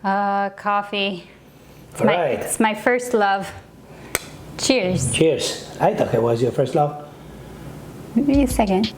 Coffee. Right. It's my first love. Cheers. Cheers. I thought it was your first love. Maybe a second.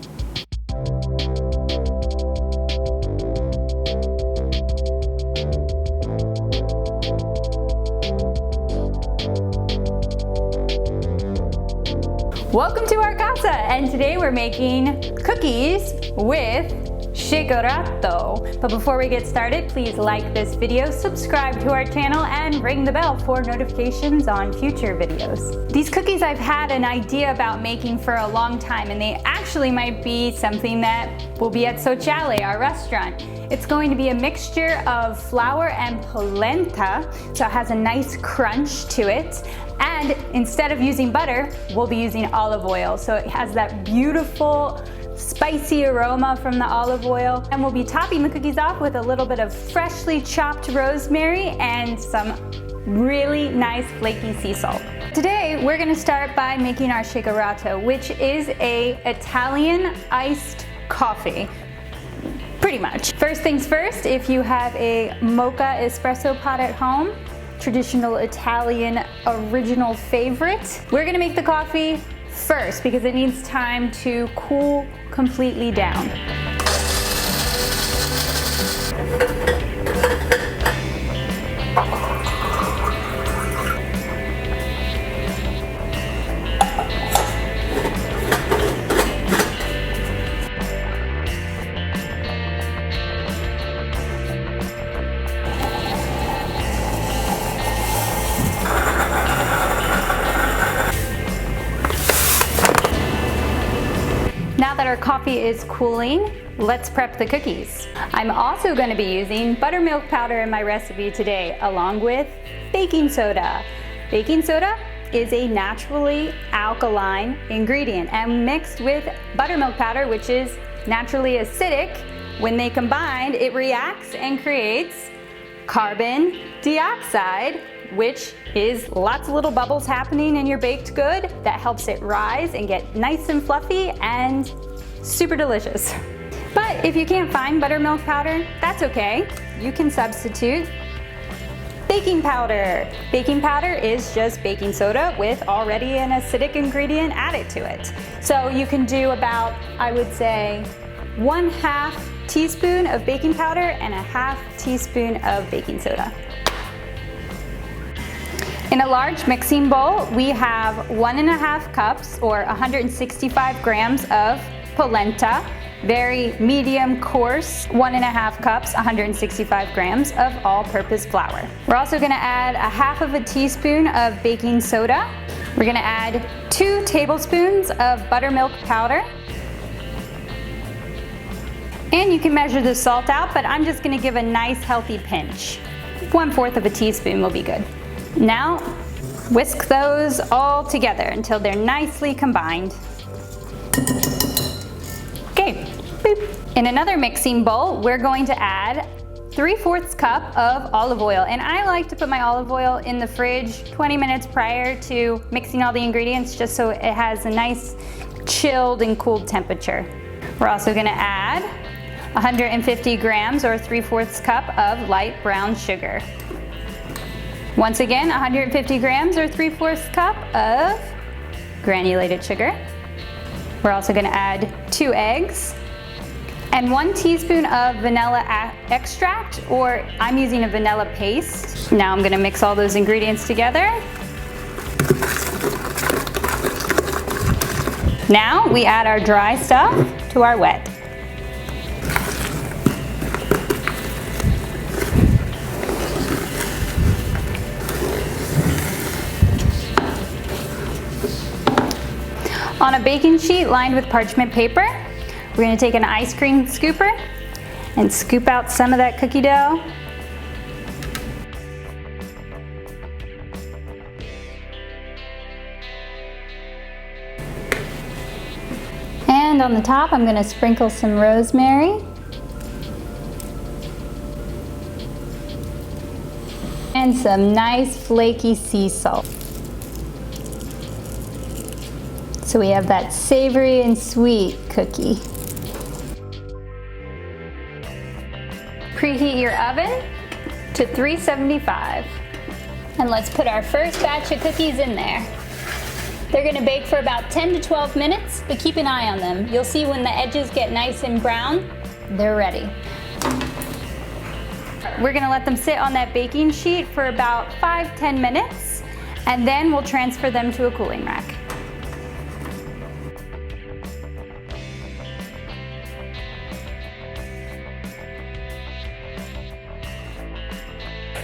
Welcome to our casa, and today we're making cookies with SHAKERATO. But before we get started, please like this video, subscribe to our channel, and ring the bell for notifications on future videos. These cookies I've had an idea about making for a long time, and they actually might be something that will be at Sociale, our restaurant. It's going to be a mixture of flour and polenta, so it has a nice crunch to it. And instead of using butter, we'll be using olive oil. So it has that beautiful spicy aroma from the olive oil. And we'll be topping the cookies off with a little bit of freshly chopped rosemary and some really nice flaky sea salt. Today, we're gonna start by making our SHAKERATO, which is a Italian iced coffee. Pretty much. First things first, if you have a mocha espresso pot at home, traditional Italian original favorite, we're gonna make the coffee first because it needs time to cool completely down. Now that our coffee is cooling, let's prep the cookies. I'm also going to be using buttermilk powder in my recipe today, along with baking soda. Baking soda is a naturally alkaline ingredient, and mixed with buttermilk powder, which is naturally acidic, when they combine, it reacts and creates carbon dioxide, which is lots of little bubbles happening in your baked good that helps it rise and get nice and fluffy and super delicious. But if you can't find buttermilk powder, that's okay. You can substitute baking powder. Baking powder is just baking soda with already an acidic ingredient added to it. So you can do about, I would say, 1/2 teaspoon of baking powder and 1/2 teaspoon of baking soda. In a large mixing bowl, we have 1½ cups or 165 grams of polenta, very medium coarse, 1½ cups, 165 grams of all-purpose flour. We're also gonna add 1/2 teaspoon of baking soda. We're gonna add 2 tablespoons of buttermilk powder. And you can measure the salt out, but I'm just gonna give a nice healthy pinch. 1/4 teaspoon will be good. Now, whisk those all together until they're nicely combined. Okay, boop. In another mixing bowl, we're going to add 3/4 cup of olive oil. And I like to put my olive oil in the fridge 20 minutes prior to mixing all the ingredients, just so it has a nice chilled and cooled temperature. We're also gonna add 150 grams or 3/4 cup of light brown sugar. Once again, 150 grams or 3/4 cup of granulated sugar. We're also gonna add 2 eggs and 1 teaspoon of vanilla extract, or I'm using a vanilla paste. Now I'm gonna mix all those ingredients together. Now we add our dry stuff to our wet. On a baking sheet lined with parchment paper, we're going to take an ice cream scooper and scoop out some of that cookie dough. And on the top, I'm going to sprinkle some rosemary. And some nice flaky sea salt. So we have that savory and sweet cookie. Preheat your oven to 375. And let's put our first batch of cookies in there. They're gonna bake for about 10 to 12 minutes, but keep an eye on them. You'll see when the edges get nice and brown, they're ready. We're gonna let them sit on that baking sheet for about 5-10 minutes, and then we'll transfer them to a cooling rack.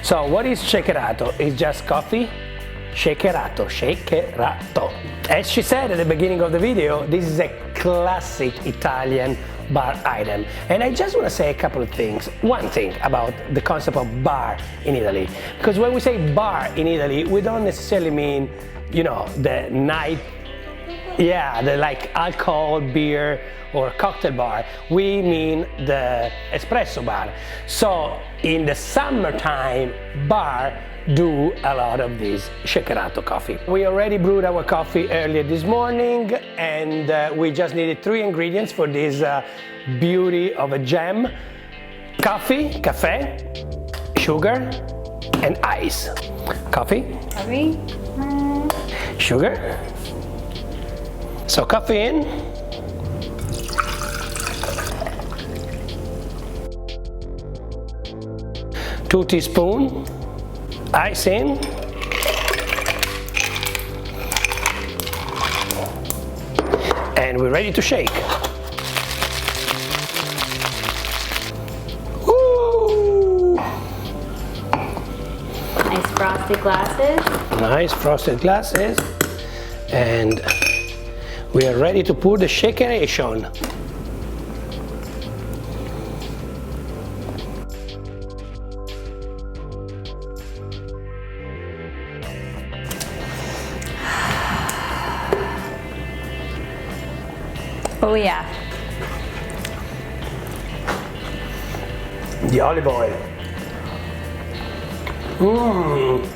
So what is shakerato? It's just coffee? Shakerato, shakerato. As she said at the beginning of the video, this is a classic Italian bar item. And I just want to say a couple of things. One thing about the concept of bar in Italy. Because when we say bar in Italy, we don't necessarily mean, you know, the night, the like alcohol, beer, or cocktail bar. We mean the espresso bar. So in the summertime, bar do a lot of this shakerato coffee. We already brewed our coffee earlier this morning, and we just needed 3 ingredients for this beauty of a jam: coffee, cafe, sugar, and ice. Coffee, sugar. So coffee in. Two teaspoons. Ice in. And we're ready to shake. Woo! Nice frosted glasses. Nice frosted glasses. And we are ready to pour the shakeration. Oh yeah. The olive oil. Mmm.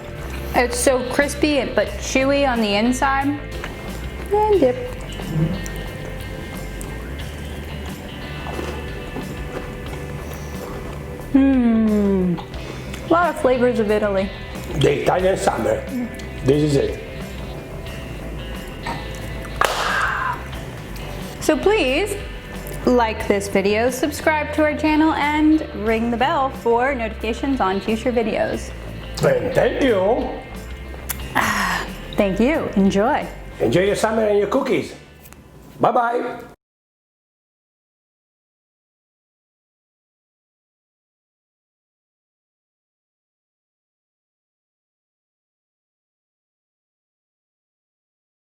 It's so crispy but chewy on the inside. And dip. A lot of flavors of Italy. The Italian summer. This is it. So please like this video, subscribe to our channel, and ring the bell for notifications on future videos. And thank you. Thank you. Enjoy. Enjoy your summer and your cookies. Bye-bye.